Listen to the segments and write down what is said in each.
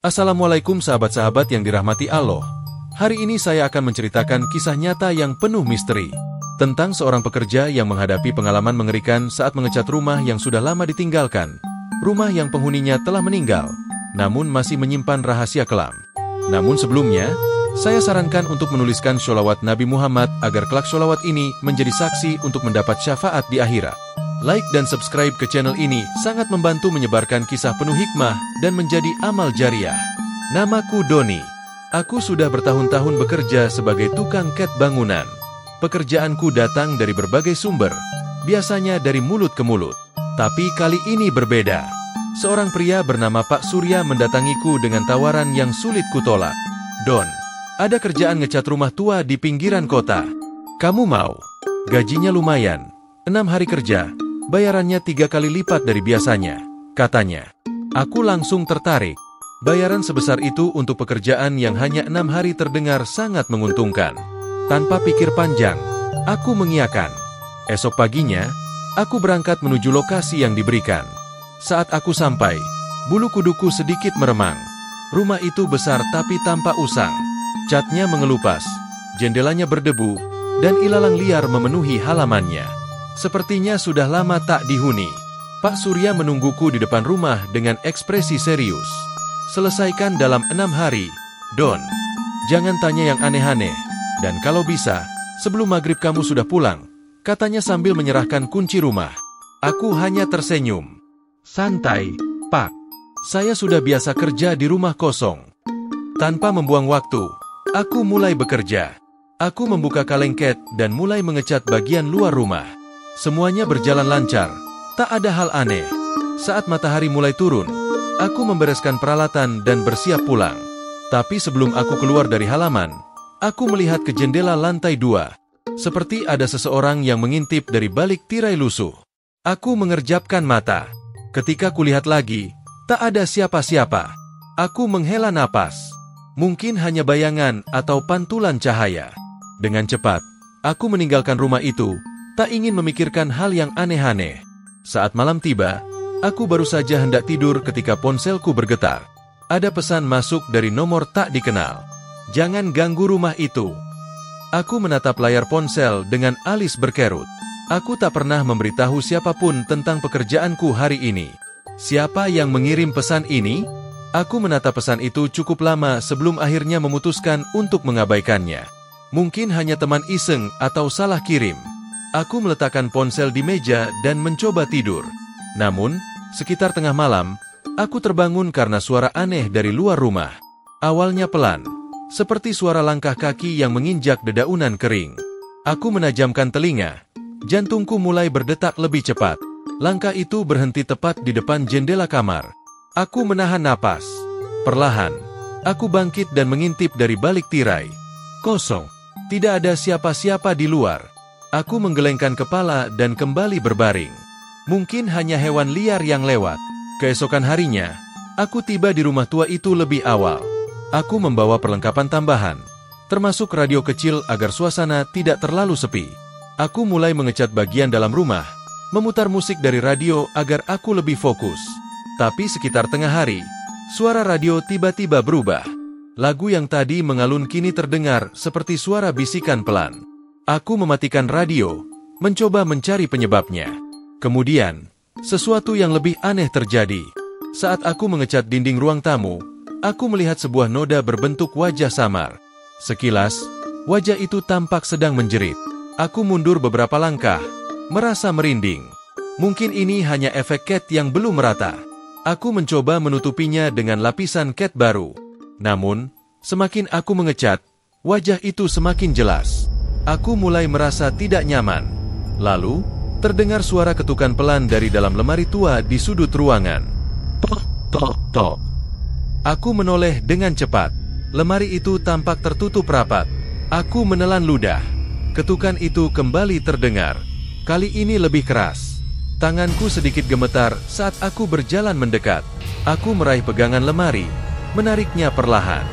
Assalamualaikum sahabat-sahabat yang dirahmati Allah. Hari ini saya akan menceritakan kisah nyata yang penuh misteri tentang seorang pekerja yang menghadapi pengalaman mengerikan saat mengecat rumah yang sudah lama ditinggalkan. Rumah yang penghuninya telah meninggal, namun masih menyimpan rahasia kelam. Namun sebelumnya, saya sarankan untuk menuliskan sholawat Nabi Muhammad agar kelak sholawat ini menjadi saksi untuk mendapat syafaat di akhirat. Like dan subscribe ke channel ini sangat membantu menyebarkan kisah penuh hikmah dan menjadi amal jariah. Namaku Doni. Aku sudah bertahun-tahun bekerja sebagai tukang cat bangunan. Pekerjaanku datang dari berbagai sumber, biasanya dari mulut ke mulut. Tapi kali ini berbeda. Seorang pria bernama Pak Surya mendatangiku dengan tawaran yang sulit kutolak. Don, ada kerjaan ngecat rumah tua di pinggiran kota. Kamu mau? Gajinya lumayan, 6 hari kerja. Bayarannya 3 kali lipat dari biasanya, katanya. Aku langsung tertarik. Bayaran sebesar itu untuk pekerjaan yang hanya 6 hari terdengar sangat menguntungkan. Tanpa pikir panjang, aku mengiyakan. Esok paginya, aku berangkat menuju lokasi yang diberikan. Saat aku sampai, bulu kuduku sedikit meremang. Rumah itu besar tapi tampak usang. Catnya mengelupas, jendelanya berdebu, dan ilalang liar memenuhi halamannya. Sepertinya sudah lama tak dihuni. Pak Surya menungguku di depan rumah dengan ekspresi serius. Selesaikan dalam 6 hari, Don. Jangan tanya yang aneh-aneh. Dan kalau bisa, sebelum maghrib kamu sudah pulang, katanya sambil menyerahkan kunci rumah. Aku hanya tersenyum. Santai, Pak. Saya sudah biasa kerja di rumah kosong. Tanpa membuang waktu, aku mulai bekerja. Aku membuka kaleng cat dan mulai mengecat bagian luar rumah. Semuanya berjalan lancar, tak ada hal aneh. Saat matahari mulai turun, aku membereskan peralatan dan bersiap pulang. Tapi sebelum aku keluar dari halaman, aku melihat ke jendela lantai 2. Seperti ada seseorang yang mengintip dari balik tirai lusuh. Aku mengerjapkan mata. Ketika kulihat lagi, tak ada siapa-siapa. Aku menghela napas. Mungkin hanya bayangan atau pantulan cahaya. Dengan cepat, aku meninggalkan rumah itu. Tak ingin memikirkan hal yang aneh-aneh. Saat malam tiba, aku baru saja hendak tidur ketika ponselku bergetar. Ada pesan masuk dari nomor tak dikenal. Jangan ganggu rumah itu. Aku menatap layar ponsel dengan alis berkerut. Aku tak pernah memberitahu siapapun tentang pekerjaanku hari ini. Siapa yang mengirim pesan ini? Aku menatap pesan itu cukup lama sebelum akhirnya memutuskan untuk mengabaikannya. Mungkin hanya teman iseng atau salah kirim. Aku meletakkan ponsel di meja dan mencoba tidur. Namun, sekitar tengah malam, aku terbangun karena suara aneh dari luar rumah. Awalnya pelan, seperti suara langkah kaki yang menginjak dedaunan kering. Aku menajamkan telinga. Jantungku mulai berdetak lebih cepat. Langkah itu berhenti tepat di depan jendela kamar. Aku menahan napas. Perlahan, aku bangkit dan mengintip dari balik tirai. Kosong. Tidak ada siapa-siapa di luar. Aku menggelengkan kepala dan kembali berbaring. Mungkin hanya hewan liar yang lewat. Keesokan harinya, aku tiba di rumah tua itu lebih awal. Aku membawa perlengkapan tambahan, termasuk radio kecil agar suasana tidak terlalu sepi. Aku mulai mengecat bagian dalam rumah, memutar musik dari radio agar aku lebih fokus. Tapi sekitar tengah hari, suara radio tiba-tiba berubah. Lagu yang tadi mengalun kini terdengar seperti suara bisikan pelan. Aku mematikan radio, mencoba mencari penyebabnya. Kemudian, sesuatu yang lebih aneh terjadi. Saat aku mengecat dinding ruang tamu, aku melihat sebuah noda berbentuk wajah samar. Sekilas, wajah itu tampak sedang menjerit. Aku mundur beberapa langkah, merasa merinding. Mungkin ini hanya efek cat yang belum merata. Aku mencoba menutupinya dengan lapisan cat baru. Namun, semakin aku mengecat, wajah itu semakin jelas. Aku mulai merasa tidak nyaman. Lalu, terdengar suara ketukan pelan dari dalam lemari tua di sudut ruangan. Tok, tok, tok. Aku menoleh dengan cepat. Lemari itu tampak tertutup rapat. Aku menelan ludah. Ketukan itu kembali terdengar. Kali ini lebih keras. Tanganku sedikit gemetar saat aku berjalan mendekat. Aku meraih pegangan lemari, menariknya perlahan.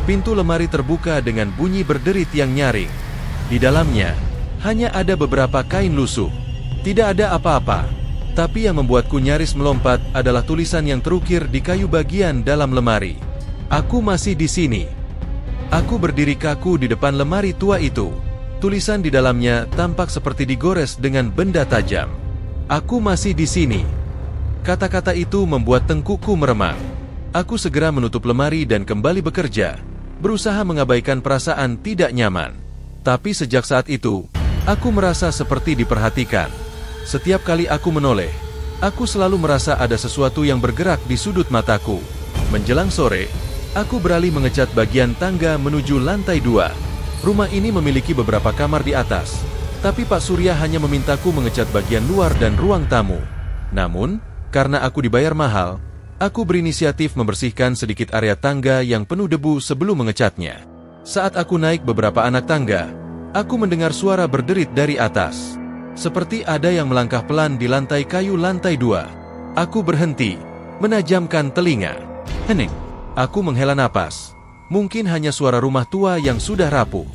Pintu lemari terbuka dengan bunyi berderit yang nyaring. Di dalamnya, hanya ada beberapa kain lusuh. Tidak ada apa-apa. Tapi yang membuatku nyaris melompat adalah tulisan yang terukir di kayu bagian dalam lemari. Aku masih di sini. Aku berdiri kaku di depan lemari tua itu. Tulisan di dalamnya tampak seperti digores dengan benda tajam. Aku masih di sini. Kata-kata itu membuat tengkukku meremang. Aku segera menutup lemari dan kembali bekerja, berusaha mengabaikan perasaan tidak nyaman. Tapi sejak saat itu, aku merasa seperti diperhatikan. Setiap kali aku menoleh, aku selalu merasa ada sesuatu yang bergerak di sudut mataku. Menjelang sore, aku beralih mengecat bagian tangga menuju lantai 2. Rumah ini memiliki beberapa kamar di atas, tapi Pak Surya hanya memintaku mengecat bagian luar dan ruang tamu. Namun, karena aku dibayar mahal, aku berinisiatif membersihkan sedikit area tangga yang penuh debu sebelum mengecatnya. Saat aku naik beberapa anak tangga, aku mendengar suara berderit dari atas. Seperti ada yang melangkah pelan di lantai kayu lantai 2. Aku berhenti, menajamkan telinga. Hening. Aku menghela napas. Mungkin hanya suara rumah tua yang sudah rapuh.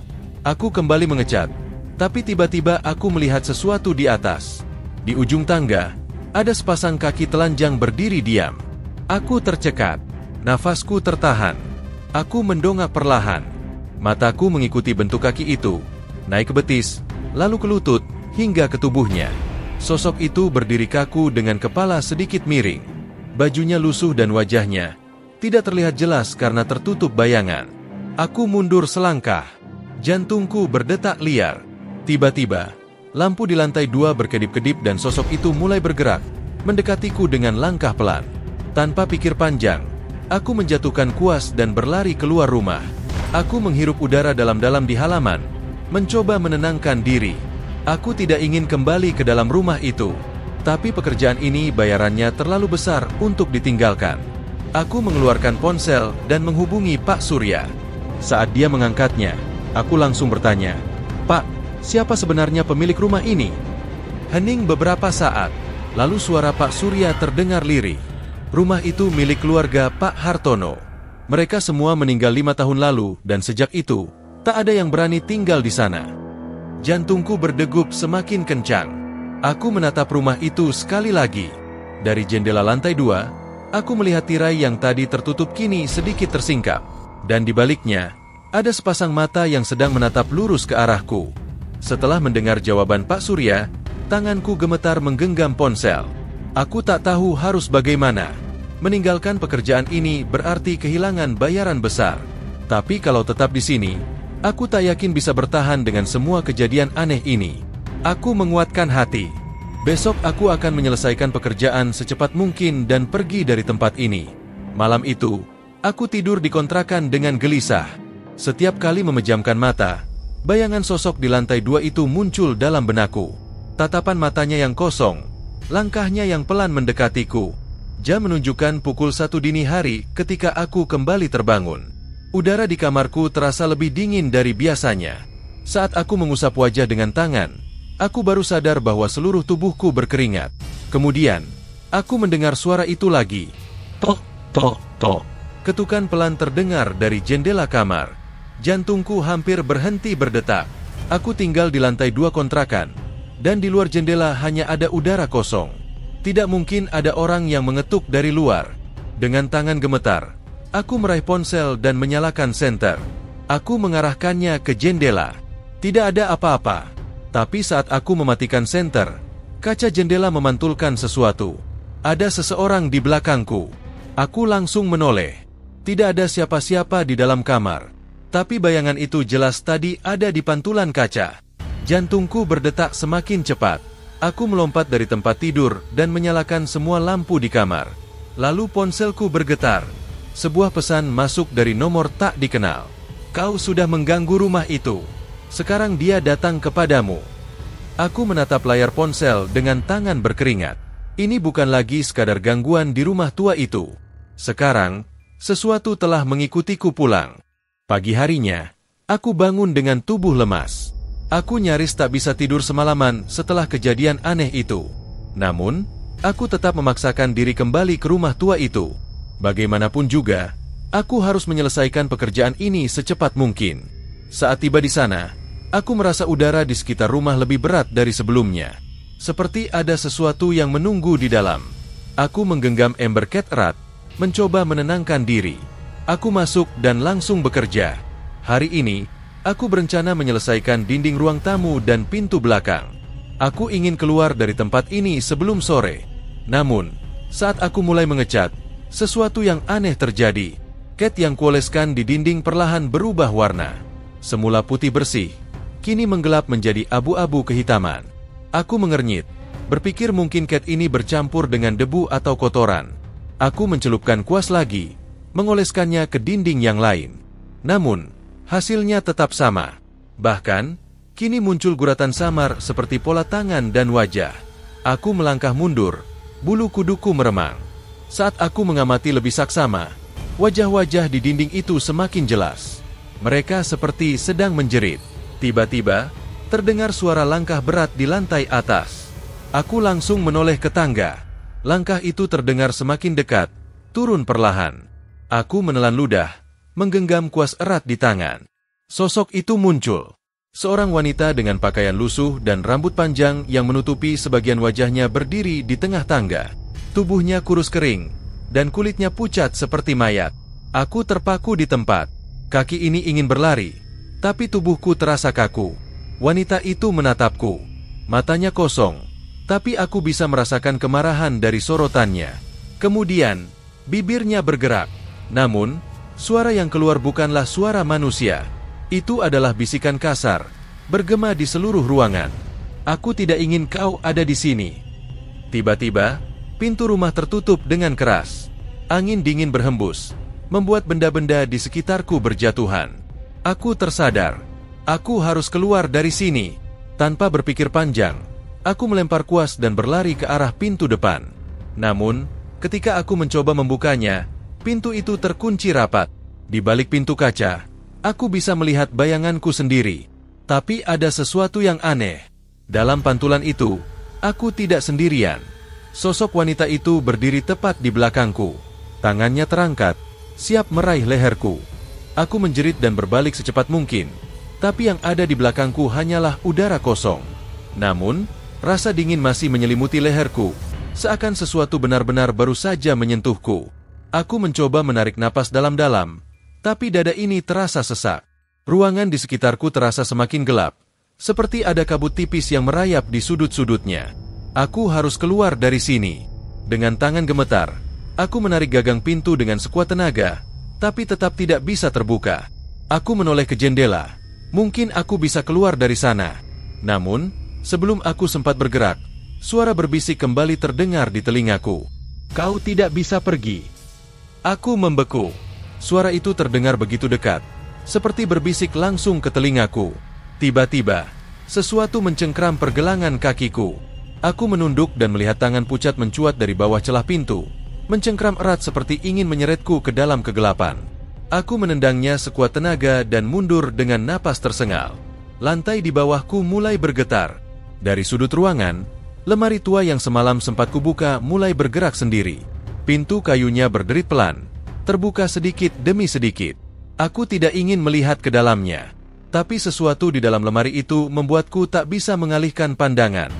Aku kembali mengecat, tapi tiba-tiba aku melihat sesuatu di atas. Di ujung tangga, ada sepasang kaki telanjang berdiri diam. Aku tercekat, nafasku tertahan. Aku mendongak perlahan. Mataku mengikuti bentuk kaki itu, naik ke betis, lalu ke lutut, hingga ke tubuhnya. Sosok itu berdiri kaku dengan kepala sedikit miring. Bajunya lusuh dan wajahnya tidak terlihat jelas karena tertutup bayangan. Aku mundur selangkah. Jantungku berdetak liar. Tiba-tiba, lampu di lantai 2 berkedip-kedip dan sosok itu mulai bergerak, mendekatiku dengan langkah pelan. Tanpa pikir panjang, aku menjatuhkan kuas dan berlari keluar rumah. Aku menghirup udara dalam-dalam di halaman, mencoba menenangkan diri. Aku tidak ingin kembali ke dalam rumah itu, tapi pekerjaan ini bayarannya terlalu besar untuk ditinggalkan. Aku mengeluarkan ponsel dan menghubungi Pak Surya. Saat dia mengangkatnya, aku langsung bertanya, "Pak, siapa sebenarnya pemilik rumah ini?" Hening beberapa saat, lalu suara Pak Surya terdengar lirih. Rumah itu milik keluarga Pak Hartono. Mereka semua meninggal 5 tahun lalu dan sejak itu, tak ada yang berani tinggal di sana. Jantungku berdegup semakin kencang. Aku menatap rumah itu sekali lagi. Dari jendela lantai 2, aku melihat tirai yang tadi tertutup kini sedikit tersingkap. Dan di baliknya, ada sepasang mata yang sedang menatap lurus ke arahku. Setelah mendengar jawaban Pak Surya, tanganku gemetar menggenggam ponsel. Aku tak tahu harus bagaimana. Meninggalkan pekerjaan ini berarti kehilangan bayaran besar. Tapi kalau tetap di sini, aku tak yakin bisa bertahan dengan semua kejadian aneh ini. Aku menguatkan hati. Besok aku akan menyelesaikan pekerjaan secepat mungkin dan pergi dari tempat ini. Malam itu, aku tidur di kontrakan dengan gelisah. Setiap kali memejamkan mata, bayangan sosok di lantai 2 itu muncul dalam benakku. Tatapan matanya yang kosong, langkahnya yang pelan mendekatiku. Jam menunjukkan pukul 1 dini hari ketika aku kembali terbangun. Udara di kamarku terasa lebih dingin dari biasanya. Saat aku mengusap wajah dengan tangan, aku baru sadar bahwa seluruh tubuhku berkeringat. Kemudian, aku mendengar suara itu lagi. Tok, tok, tok. Ketukan pelan terdengar dari jendela kamar. Jantungku hampir berhenti berdetak. Aku tinggal di lantai 2 kontrakan, dan di luar jendela hanya ada udara kosong. Tidak mungkin ada orang yang mengetuk dari luar. Dengan tangan gemetar, aku meraih ponsel dan menyalakan senter. Aku mengarahkannya ke jendela. Tidak ada apa-apa. Tapi saat aku mematikan senter, kaca jendela memantulkan sesuatu. Ada seseorang di belakangku. Aku langsung menoleh. Tidak ada siapa-siapa di dalam kamar. Tapi bayangan itu jelas tadi ada di pantulan kaca. Jantungku berdetak semakin cepat. Aku melompat dari tempat tidur dan menyalakan semua lampu di kamar. Lalu ponselku bergetar. Sebuah pesan masuk dari nomor tak dikenal. "Kau sudah mengganggu rumah itu. Sekarang dia datang kepadamu." Aku menatap layar ponsel dengan tangan berkeringat. Ini bukan lagi sekadar gangguan di rumah tua itu. Sekarang, sesuatu telah mengikutiku pulang. Pagi harinya, aku bangun dengan tubuh lemas. Aku nyaris tak bisa tidur semalaman setelah kejadian aneh itu. Namun, aku tetap memaksakan diri kembali ke rumah tua itu. Bagaimanapun juga, aku harus menyelesaikan pekerjaan ini secepat mungkin. Saat tiba di sana, aku merasa udara di sekitar rumah lebih berat dari sebelumnya. Seperti ada sesuatu yang menunggu di dalam. Aku menggenggam ember cat erat, mencoba menenangkan diri. Aku masuk dan langsung bekerja. Hari ini, aku berencana menyelesaikan dinding ruang tamu dan pintu belakang. Aku ingin keluar dari tempat ini sebelum sore. Namun, saat aku mulai mengecat, sesuatu yang aneh terjadi. Cat yang kuoleskan di dinding perlahan berubah warna. Semula putih bersih, kini menggelap menjadi abu-abu kehitaman. Aku mengernyit, berpikir mungkin cat ini bercampur dengan debu atau kotoran. Aku mencelupkan kuas lagi, mengoleskannya ke dinding yang lain. Namun, hasilnya tetap sama. Bahkan, kini muncul guratan samar seperti pola tangan dan wajah. Aku melangkah mundur, bulu kuduku meremang. Saat aku mengamati lebih saksama, wajah-wajah di dinding itu semakin jelas. Mereka seperti sedang menjerit. Tiba-tiba, terdengar suara langkah berat di lantai atas. Aku langsung menoleh ke tangga. Langkah itu terdengar semakin dekat, turun perlahan. Aku menelan ludah, menggenggam kuas erat di tangan. Sosok itu muncul. Seorang wanita dengan pakaian lusuh dan rambut panjang yang menutupi sebagian wajahnya berdiri di tengah tangga. Tubuhnya kurus kering, dan kulitnya pucat seperti mayat. Aku terpaku di tempat. Kaki ini ingin berlari, tapi tubuhku terasa kaku. Wanita itu menatapku. Matanya kosong, tapi aku bisa merasakan kemarahan dari sorotannya. Kemudian, bibirnya bergerak. Namun, suara yang keluar bukanlah suara manusia. Itu adalah bisikan kasar, bergema di seluruh ruangan. Aku tidak ingin kau ada di sini. Tiba-tiba, pintu rumah tertutup dengan keras. Angin dingin berhembus, membuat benda-benda di sekitarku berjatuhan. Aku tersadar, aku harus keluar dari sini. Tanpa berpikir panjang, aku melempar kuas dan berlari ke arah pintu depan. Namun, ketika aku mencoba membukanya, pintu itu terkunci rapat. Di balik pintu kaca, aku bisa melihat bayanganku sendiri. Tapi ada sesuatu yang aneh. Dalam pantulan itu, aku tidak sendirian. Sosok wanita itu berdiri tepat di belakangku. Tangannya terangkat, siap meraih leherku. Aku menjerit dan berbalik secepat mungkin. Tapi yang ada di belakangku hanyalah udara kosong. Namun, rasa dingin masih menyelimuti leherku, seakan sesuatu benar-benar baru saja menyentuhku. Aku mencoba menarik napas dalam-dalam, tapi dada ini terasa sesak. Ruangan di sekitarku terasa semakin gelap, seperti ada kabut tipis yang merayap di sudut-sudutnya. Aku harus keluar dari sini. Dengan tangan gemetar, aku menarik gagang pintu dengan sekuat tenaga, tapi tetap tidak bisa terbuka. Aku menoleh ke jendela. Mungkin aku bisa keluar dari sana. Namun, sebelum aku sempat bergerak, suara berbisik kembali terdengar di telingaku. Kau tidak bisa pergi. Aku membeku. Suara itu terdengar begitu dekat, seperti berbisik langsung ke telingaku. Tiba-tiba, sesuatu mencengkram pergelangan kakiku. Aku menunduk dan melihat tangan pucat mencuat dari bawah celah pintu, mencengkram erat seperti ingin menyeretku ke dalam kegelapan. Aku menendangnya sekuat tenaga dan mundur dengan napas tersengal. Lantai di bawahku mulai bergetar. Dari sudut ruangan, lemari tua yang semalam sempat kubuka mulai bergerak sendiri. Pintu kayunya berderit pelan, terbuka sedikit demi sedikit. Aku tidak ingin melihat ke dalamnya, tapi sesuatu di dalam lemari itu membuatku tak bisa mengalihkan pandangan.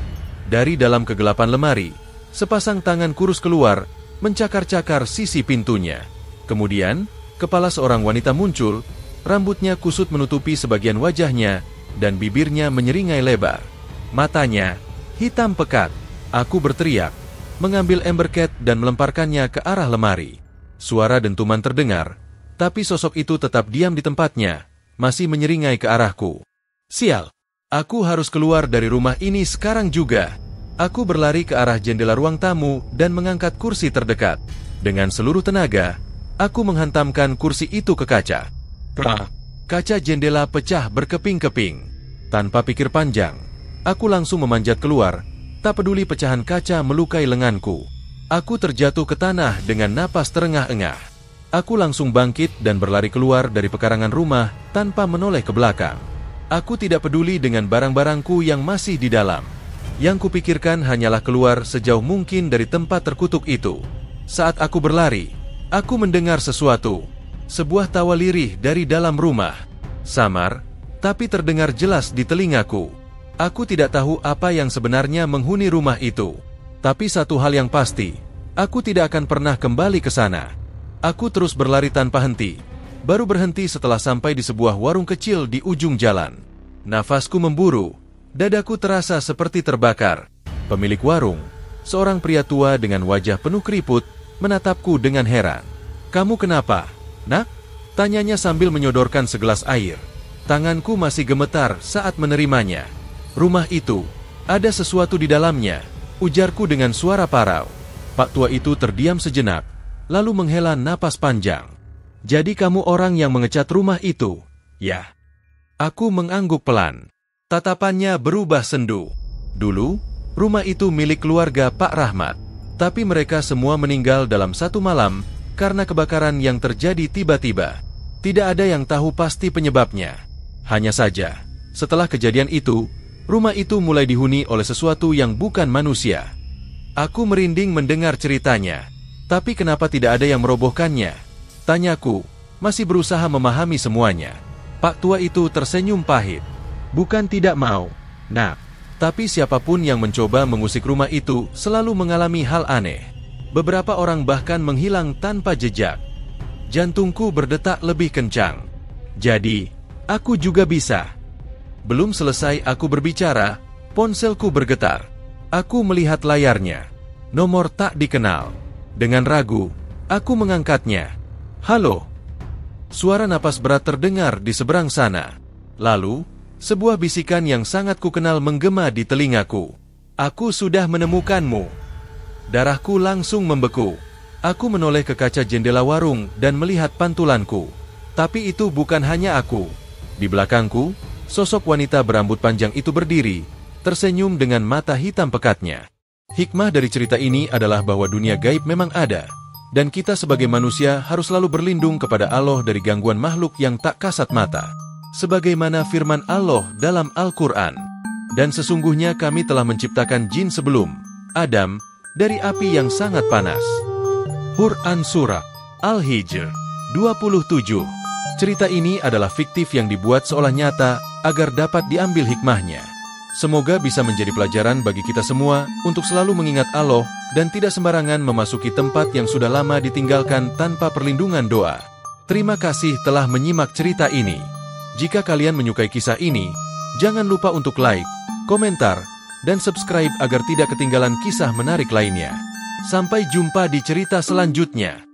Dari dalam kegelapan lemari, sepasang tangan kurus keluar, mencakar-cakar sisi pintunya. Kemudian, kepala seorang wanita muncul, rambutnya kusut menutupi sebagian wajahnya, dan bibirnya menyeringai lebar. Matanya hitam pekat. Aku berteriak, mengambil ember cat dan melemparkannya ke arah lemari. Suara dentuman terdengar, tapi sosok itu tetap diam di tempatnya, masih menyeringai ke arahku. Sial, aku harus keluar dari rumah ini sekarang juga. Aku berlari ke arah jendela ruang tamu dan mengangkat kursi terdekat. Dengan seluruh tenaga, aku menghantamkan kursi itu ke kaca. Kaca jendela pecah berkeping-keping. Tanpa pikir panjang, aku langsung memanjat keluar, tak peduli pecahan kaca melukai lenganku. Aku terjatuh ke tanah dengan napas terengah-engah. Aku langsung bangkit dan berlari keluar dari pekarangan rumah tanpa menoleh ke belakang. Aku tidak peduli dengan barang-barangku yang masih di dalam. Yang kupikirkan hanyalah keluar sejauh mungkin dari tempat terkutuk itu. Saat aku berlari, aku mendengar sesuatu. Sebuah tawa lirih dari dalam rumah. Samar, tapi terdengar jelas di telingaku. Aku tidak tahu apa yang sebenarnya menghuni rumah itu. Tapi satu hal yang pasti, aku tidak akan pernah kembali ke sana. Aku terus berlari tanpa henti. Baru berhenti setelah sampai di sebuah warung kecil di ujung jalan. Nafasku memburu. Dadaku terasa seperti terbakar. Pemilik warung, seorang pria tua dengan wajah penuh keriput, menatapku dengan heran. "Kamu kenapa, Nak?" tanyanya sambil menyodorkan segelas air. Tanganku masih gemetar saat menerimanya. "Rumah itu, ada sesuatu di dalamnya," ujarku dengan suara parau. Pak tua itu terdiam sejenak, lalu menghela napas panjang. "Jadi kamu orang yang mengecat rumah itu?" "Ya." Aku mengangguk pelan. Tatapannya berubah sendu. "Dulu, rumah itu milik keluarga Pak Rahmat. Tapi mereka semua meninggal dalam satu malam karena kebakaran yang terjadi tiba-tiba. Tidak ada yang tahu pasti penyebabnya. Hanya saja, setelah kejadian itu, rumah itu mulai dihuni oleh sesuatu yang bukan manusia." Aku merinding mendengar ceritanya. "Tapi kenapa tidak ada yang merobohkannya?" tanyaku, masih berusaha memahami semuanya. Pak tua itu tersenyum pahit. "Bukan tidak mau, Nak. Tapi siapapun yang mencoba mengusik rumah itu selalu mengalami hal aneh. Beberapa orang bahkan menghilang tanpa jejak." Jantungku berdetak lebih kencang. "Jadi, aku juga bisa." Belum selesai aku berbicara, ponselku bergetar. Aku melihat layarnya. Nomor tak dikenal. Dengan ragu, aku mengangkatnya. "Halo." Suara napas berat terdengar di seberang sana. Lalu, sebuah bisikan yang sangat kukenal menggema di telingaku. "Aku sudah menemukanmu." Darahku langsung membeku. Aku menoleh ke kaca jendela warung dan melihat pantulanku. Tapi itu bukan hanya aku. Di belakangku, sosok wanita berambut panjang itu berdiri, tersenyum dengan mata hitam pekatnya. Hikmah dari cerita ini adalah bahwa dunia gaib memang ada, dan kita sebagai manusia harus selalu berlindung kepada Allah dari gangguan makhluk yang tak kasat mata. Sebagaimana firman Allah dalam Al-Quran, "Dan sesungguhnya kami telah menciptakan jin sebelum Adam dari api yang sangat panas." Quran Surah Al-Hijr 27. Cerita ini adalah fiktif yang dibuat seolah nyata agar dapat diambil hikmahnya. Semoga bisa menjadi pelajaran bagi kita semua untuk selalu mengingat Allah dan tidak sembarangan memasuki tempat yang sudah lama ditinggalkan tanpa perlindungan doa. Terima kasih telah menyimak cerita ini. Jika kalian menyukai kisah ini, jangan lupa untuk like, komentar, dan subscribe agar tidak ketinggalan kisah menarik lainnya. Sampai jumpa di cerita selanjutnya.